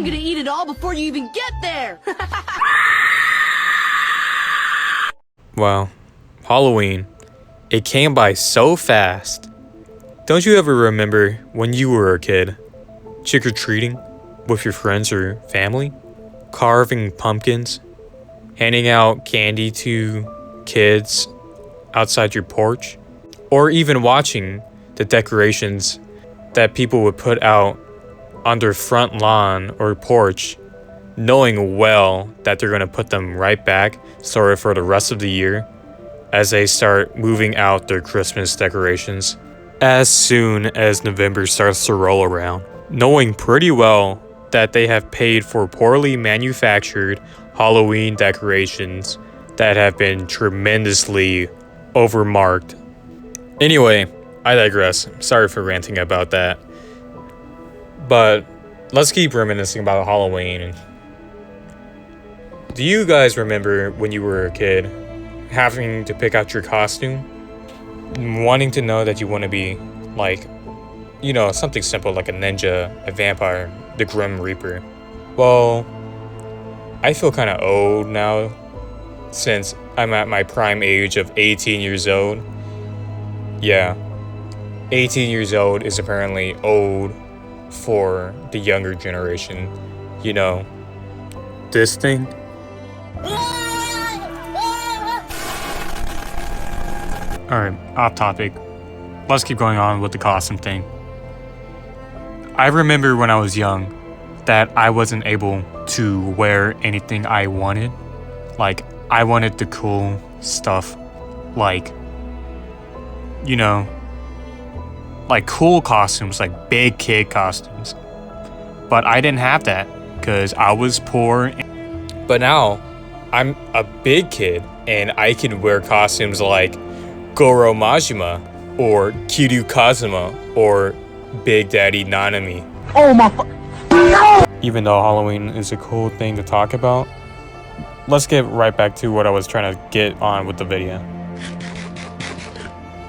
gonna eat it all before you even get there! Wow, Halloween. It came by so fast. Don't you ever remember when you were a kid? Trick-or-treating with your friends or family? Carving pumpkins? Handing out candy to kids outside your porch? Or even watching the decorations that people would put out on their front lawn or porch, knowing well that they're going to put them right back sorted for the rest of the year as they start moving out their Christmas decorations as soon as November starts to roll around, knowing pretty well that they have paid for poorly manufactured Halloween decorations that have been tremendously overmarked. Anyway, I digress. Sorry for ranting about that. But let's keep reminiscing about Halloween. Do you guys remember when you were a kid having to pick out your costume? Wanting to know that you want to be like, you know, something simple like a ninja, a vampire, the Grim Reaper. Well, I feel kind of old now since I'm at my prime age of 18 years old. Yeah, 18 years old is apparently old for the younger generation. You know, this thing. Alright, off topic. Let's keep going on with the costume thing. I remember when I was young that I wasn't able to wear anything I wanted. Like, I wanted the cool stuff. Like, you know, like cool costumes, like big kid costumes. But I didn't have that because I was poor. But now I'm a big kid and I can wear costumes like Goro Majima or Kiryu Kazuma or Big Daddy Nanami. Oh my no! Even though Halloween is a cool thing to talk about, let's get right back to what I was trying to get on with the video.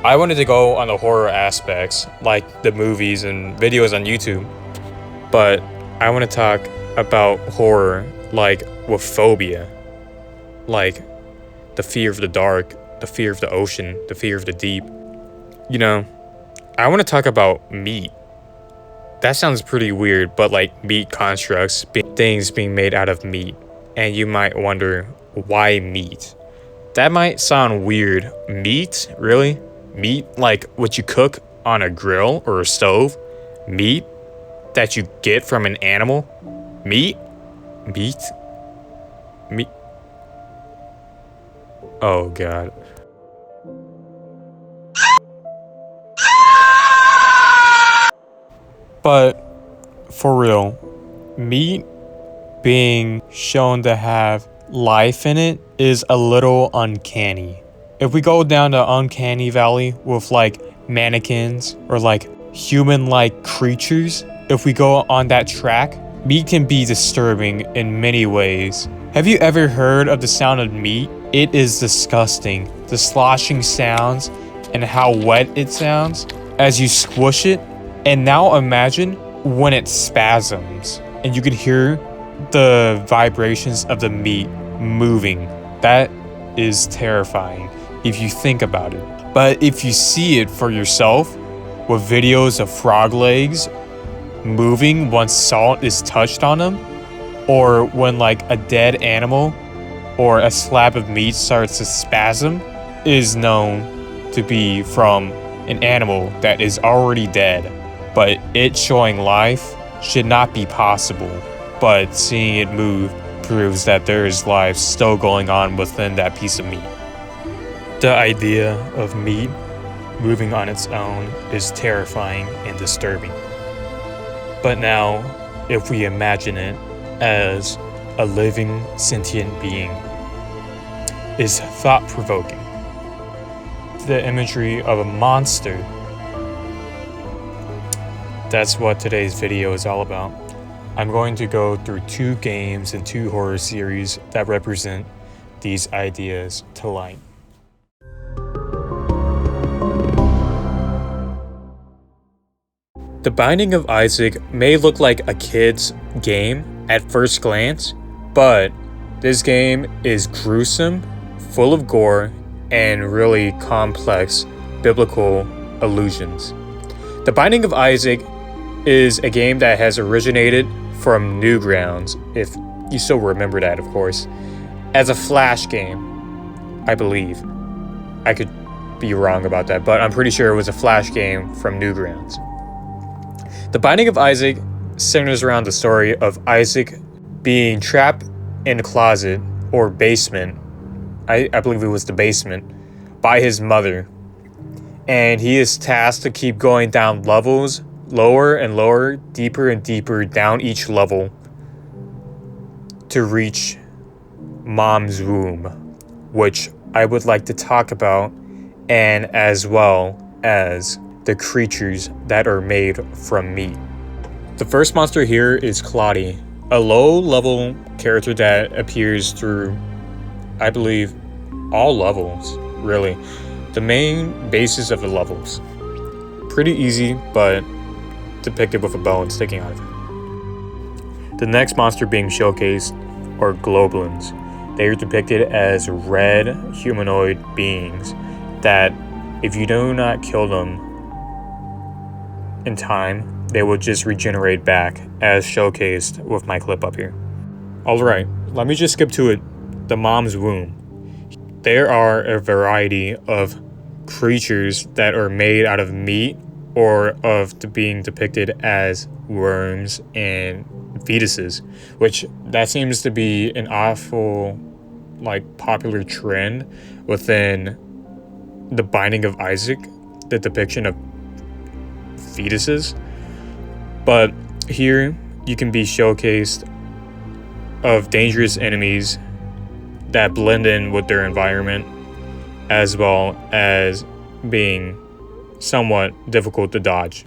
I wanted to go on the horror aspects, like the movies and videos on YouTube, but I want to talk about horror like with phobia, like the fear of the dark, the fear of the ocean, the fear of the deep. You know, I want to talk about meat. That sounds pretty weird, but like meat constructs, things being made out of meat. And you might wonder, why meat? That might sound weird. Meat? Really? Meat like what you cook on a grill or a stove? Meat that you get from an animal? Meat? Meat? Meat? Oh God. But for real, meat being shown to have life in it is a little uncanny. If we go down the uncanny valley with like mannequins or like human-like creatures, if we go on that track, meat can be disturbing in many ways. Have you ever heard of the sound of meat? It is disgusting. The sloshing sounds and how wet it sounds as you squish it. And now imagine when it spasms and you can hear the vibrations of the meat moving. That is terrifying if you think about it. But if you see it for yourself with videos of frog legs moving once salt is touched on them, or when like a dead animal or a slab of meat starts to spasm, is known to be from an animal that is already dead. But it showing life should not be possible. But seeing it move proves that there is life still going on within that piece of meat. The idea of meat moving on its own is terrifying and disturbing. But now, if we imagine it as a living, sentient being, is thought-provoking. The imagery of a monster. That's what today's video is all about. I'm going to go through 2 games and 2 horror series that represent these ideas to light. The Binding of Isaac may look like a kid's game, at first glance, but this game is gruesome, full of gore, and really complex biblical allusions. The Binding of Isaac is a game that has originated from Newgrounds, if you still remember that, of course, as a Flash game, I believe. I could be wrong about that, but I'm pretty sure it was a Flash game from Newgrounds. The Binding of Isaac centers around the story of Isaac being trapped in a closet or basement, I believe it was the basement, by his mother. And he is tasked to keep going down levels, lower and lower, deeper and deeper down each level to reach Mom's womb, which I would like to talk about, and as well as the creatures that are made from meat. The first monster here is Claudia, a low-level character that appears through, I believe, all levels, really. The main basis of the levels. Pretty easy, but depicted with a bone sticking out of it. The next monster being showcased are Globulins. They are depicted as red humanoid beings that, if you do not kill them in time, they will just regenerate back, as showcased with my clip up here. Alright, let me just skip to it. The Mom's Womb. There are a variety of creatures that are made out of meat or of being depicted as worms and fetuses, which that seems to be an awful popular trend within the Binding of Isaac, the depiction of fetuses. But here you can be showcased of dangerous enemies that blend in with their environment, as well as being somewhat difficult to dodge.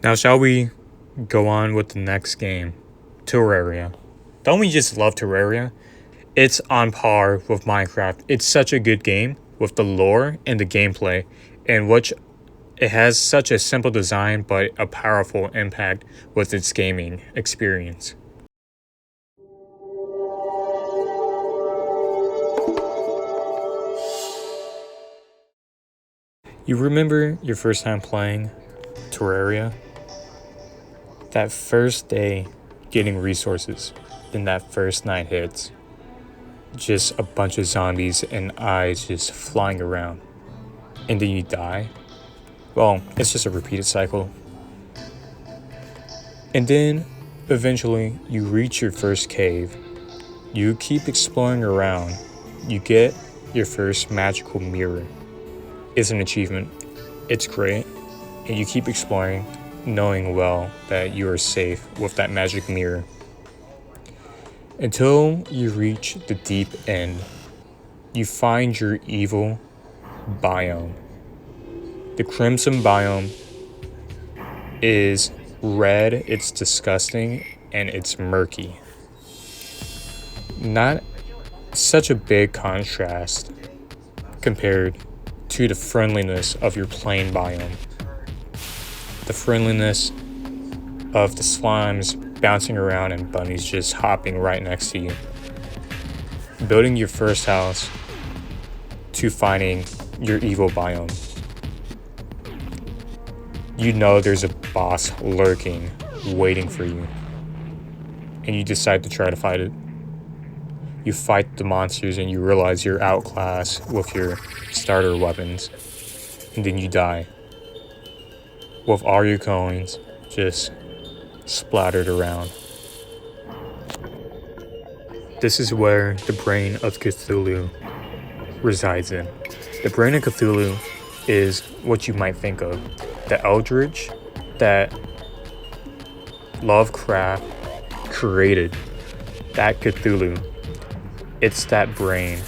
Now shall we go on with the next game, Terraria. Don't we just love Terraria? It's on par with Minecraft. It's such a good game with the lore and the gameplay, in which it has such a simple design but a powerful impact with its gaming experience. You remember your first time playing Terraria? That first day getting resources, then that first night hits. Just a bunch of zombies and eyes just flying around. And then you die? Well, it's just a repeated cycle. And then, eventually, you reach your first cave. You keep exploring around. You get your first magical mirror. It's an achievement. It's great. And you keep exploring, knowing well that you are safe with that magic mirror. Until you reach the deep end. You find your evil biome. The crimson biome is red, it's disgusting, and it's murky. Not such a big contrast compared to the friendliness of your plain biome. The friendliness of the slimes bouncing around and bunnies just hopping right next to you. Building your first house to finding your evil biome. You know there's a boss lurking, waiting for you. And you decide to try to fight it. You fight the monsters and you realize you're outclassed with your starter weapons. And then you die. With all your coins just splattered around. This is where the brain of Cthulhu resides in. The brain of Cthulhu is what you might think of. The eldritch that Lovecraft created. That Cthulhu. It's that brain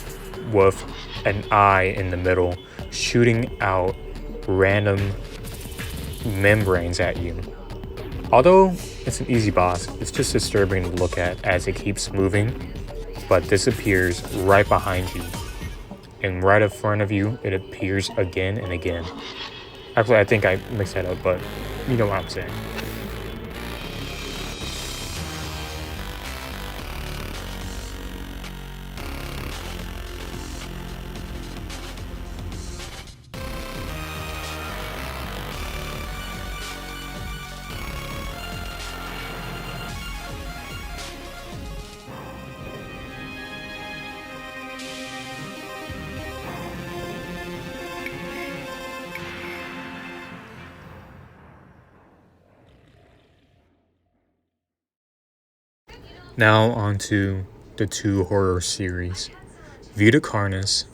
with an eye in the middle shooting out random membranes at you. Although it's an easy boss, it's just disturbing to look at as it keeps moving, but disappears right behind you. And right in front of you, it appears again and again. Actually, I think I mixed that up, but you know what I'm saying. Now on to the two horror series, Vita Carnis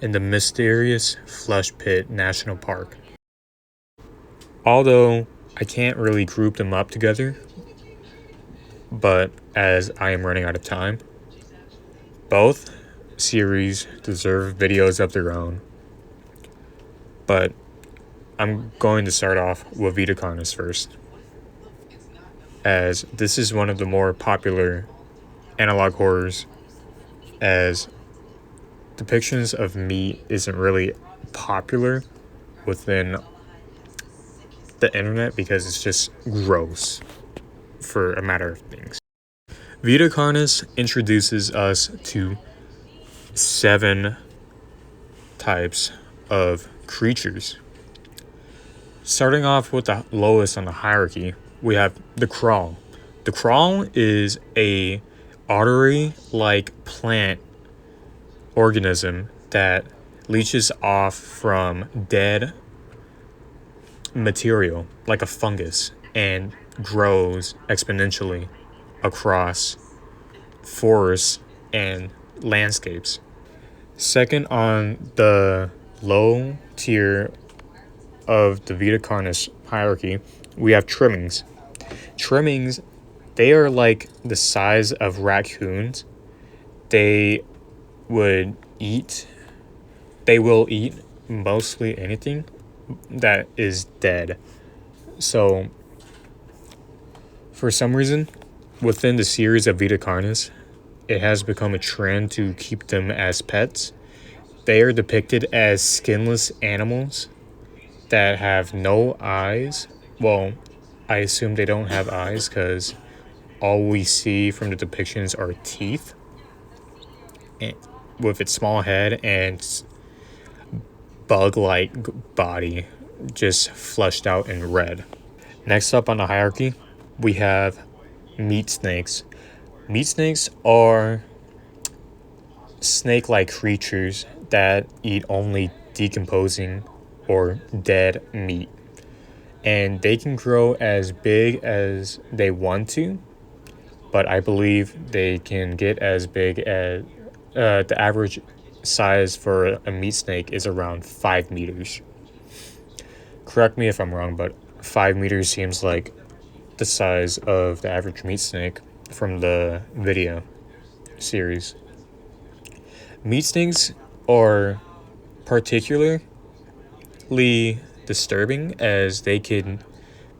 and the Mysterious Flesh Pit National Park. Although I can't really group them up together, but as I am running out of time, both series deserve videos of their own. But I'm going to start off with Vita Carnis first, as this is one of the more popular analog horrors, as depictions of meat isn't really popular within the internet because it's just gross for a matter of things. Vita Carnis introduces us to 7 types of creatures. Starting off with the lowest on the hierarchy, we have the crawl. The crawl is a artery-like plant organism that leaches off from dead material like a fungus and grows exponentially across forests and landscapes. Second on the low tier of the Vita Carnis hierarchy, we have trimmings. Trimmings, they are like the size of raccoons. They will eat mostly anything that is dead. So for some reason, within the series of Vita Carnis, it has become a trend to keep them as pets. They are depicted as skinless animals that have no eyes. Well, I assume they don't have eyes because all we see from the depictions are teeth with its small head and bug-like body just fleshed out in red. Next up on the hierarchy, we have meat snakes. Meat snakes are snake-like creatures that eat only decomposing or dead meat. And they can grow as big as they want to, but I believe they can get as big as the average size for a meat snake is around 5 meters. Correct me if I'm wrong, but 5 meters seems like the size of the average meat snake from the video series. Meat snakes are particularly disturbing as they can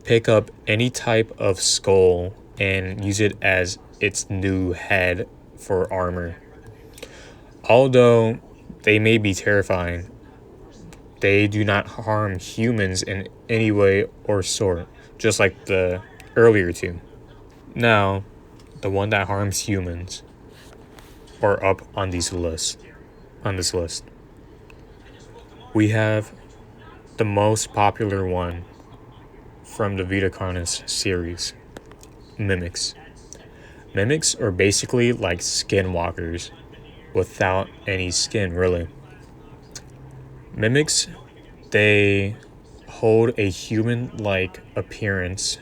pick up any type of skull and use it as its new head for armor. Although they may be terrifying, they do not harm humans in any way or sort, just like the earlier two. Now, the one that harms humans are up on this list. We have the most popular one from the Vita Carnis series, mimics. Mimics are basically like skinwalkers without any skin, really. Mimics, they hold a human-like appearance,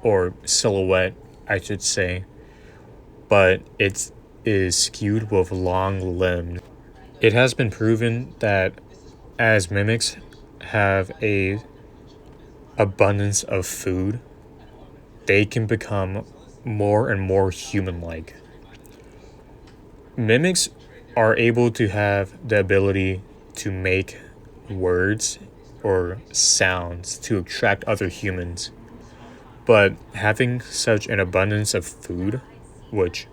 or silhouette, I should say, but it is skewed with long limbs. It has been proven that as mimics have a abundance of food, they can become more and more human-like. Mimics are able to have the ability to make words or sounds to attract other humans. But having such an abundance of food, which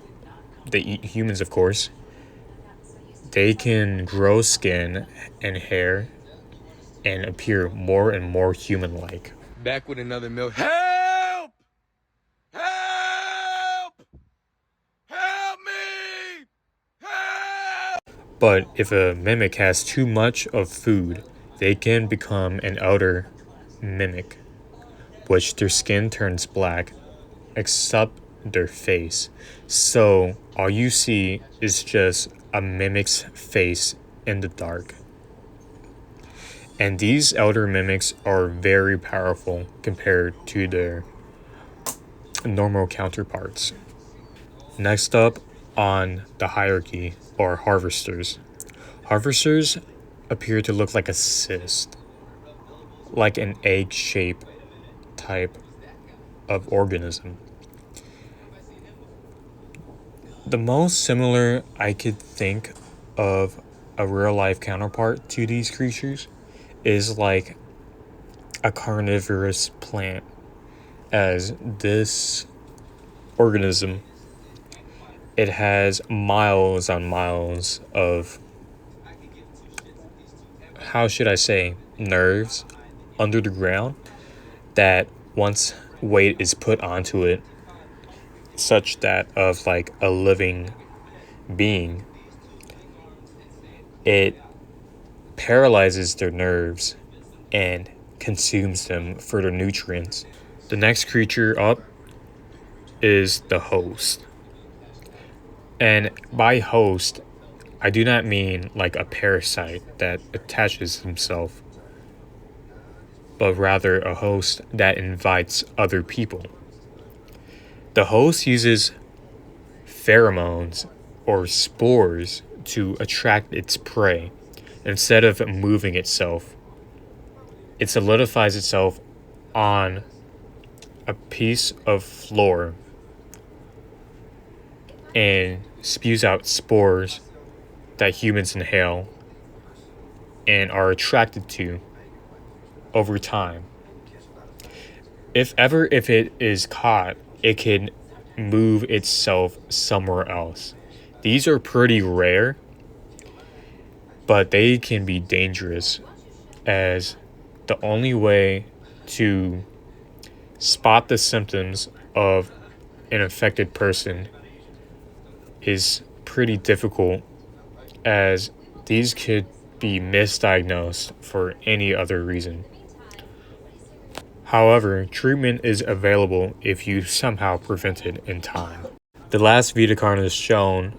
they eat humans of course, they can grow skin and hair and appear more and more human-like. Back with another milk. Help! Help! Help me! Help! But if a mimic has too much of food, they can become an outer mimic, which their skin turns black, except their face. So all you see is just a mimic's face in the dark. And these elder mimics are very powerful compared to their normal counterparts. Next up on the hierarchy are harvesters. Harvesters appear to look like a cyst, like an egg-shaped type of organism. The most similar I could think of a real-life counterpart to these creatures is like a carnivorous plant, as this organism, it has miles on miles of, how should I say, nerves under the ground that once weight is put onto it, such that of like a living being, it paralyzes their nerves and consumes them for their nutrients. The next creature up is the host. And by host, I do not mean like a parasite that attaches himself, but rather a host that invites other people. The host uses pheromones or spores to attract its prey. Instead of moving itself, it solidifies itself on a piece of floor and spews out spores that humans inhale and are attracted to over time. If it is caught, it can move itself somewhere else. These are pretty rare, but they can be dangerous, as the only way to spot the symptoms of an affected person is pretty difficult, as these could be misdiagnosed for any other reason. However, treatment is available if you somehow prevent it in time. The last Viticarnas shown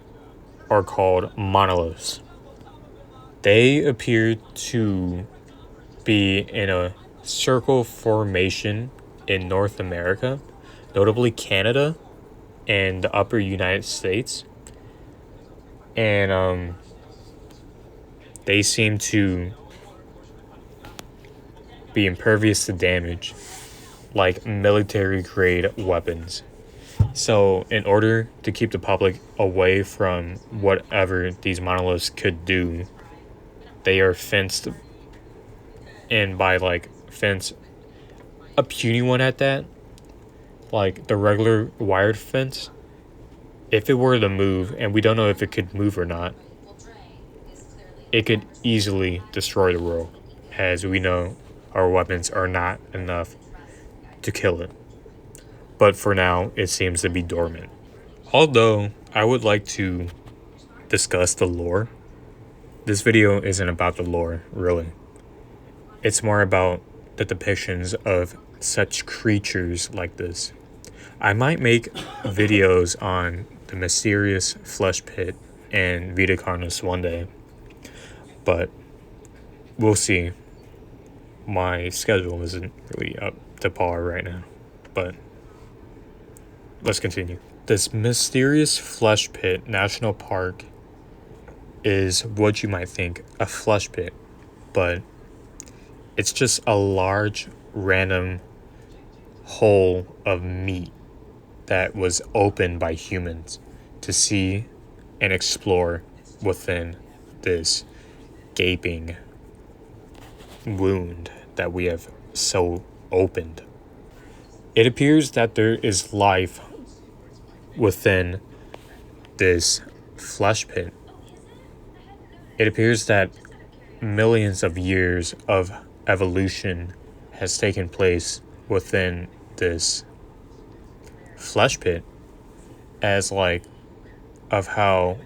are called monoliths. They appear to be in a circle formation in North America, notably Canada and the upper United States. And they seem to be impervious to damage, like military-grade weapons. So in order to keep the public away from whatever these monoliths could do, they are fenced in by a puny one at that, like the regular wired fence. If it were to move, and we don't know if it could move or not, it could easily destroy the world, as we know our weapons are not enough to kill it. But for now, it seems to be dormant. Although I would like to discuss the lore, this video isn't about the lore, really. It's more about the depictions of such creatures like this. I might make videos on the mysterious flesh pit and Viticarnas one day, but we'll see. My schedule isn't really up to par right now, but let's continue. This mysterious flesh pit national park is what you might think a flesh pit, but it's just a large random hole of meat that was opened by humans to see and explore within this gaping wound that we have so opened. It appears that there is life within this flesh pit. It appears that millions of years of evolution has taken place within this flesh pit, as like of how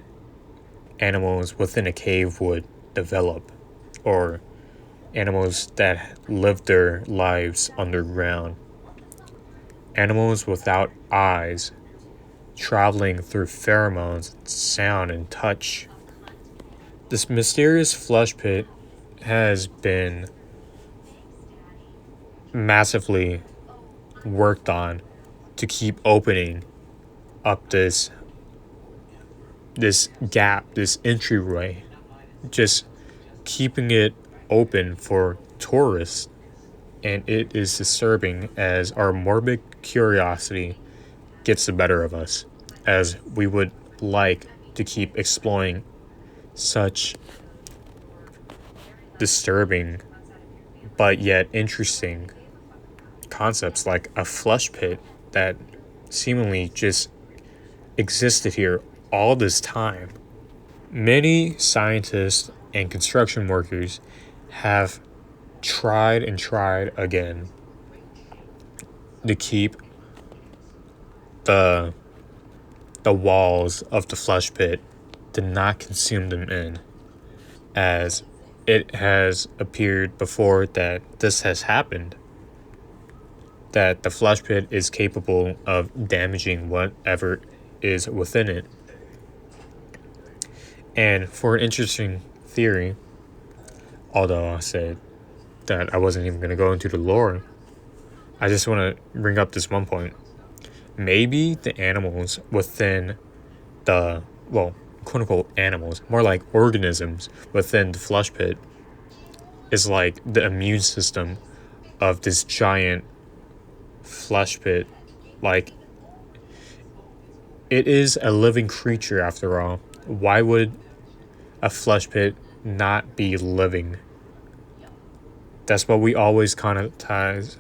animals within a cave would develop, or animals that live their lives underground, animals without eyes traveling through pheromones, sound, and touch. This mysterious flesh pit has been massively worked on to keep opening up this gap, this entryway, just keeping it open for tourists. And it is disturbing as our morbid curiosity gets the better of us, as we would like to keep exploring such disturbing but yet interesting concepts like a flesh pit that seemingly just existed here all this time. Many scientists and construction workers have tried and tried again to keep the walls of the flesh pit to not consume them in, as it has appeared before that this has happened, that the flesh pit is capable of damaging whatever is within it. And for an interesting theory, although I said that I wasn't even going to go into the lore, I just want to bring up this one point. Maybe the animals within the, well, quote unquote animals, more like organisms within the flesh pit, is like the immune system of this giant flesh pit. Like, it is a living creature after all. Why would a flesh pit not be living? That's what we always connotate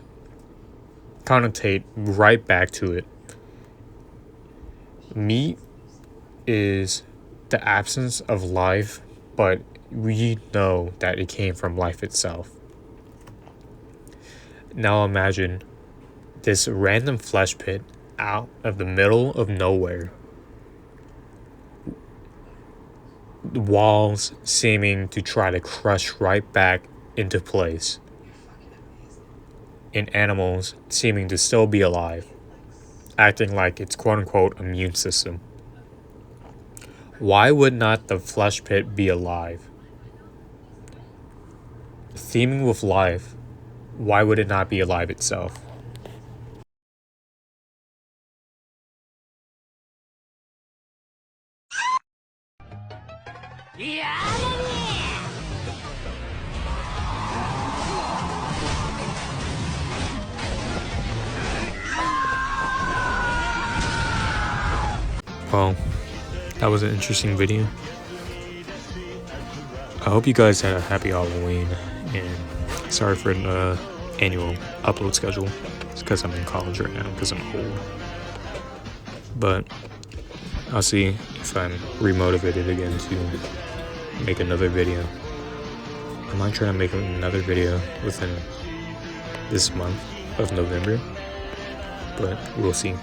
right back to it. Meat is the absence of life, but we know that it came from life itself. Now imagine this random flesh pit out of the middle of nowhere. The walls seeming to try to crush right back into place, and animals seeming to still be alive, acting like its quote-unquote immune system. Why would not the flesh pit be alive? Theming with life, why would it not be alive itself? Well, that was an interesting video. I hope you guys had a happy Halloween, and sorry for the annual upload schedule. It's because I'm in college right now, because I'm old. But I'll see if I'm remotivated again to make another video. I might try to make another video within this month of November, but we'll see.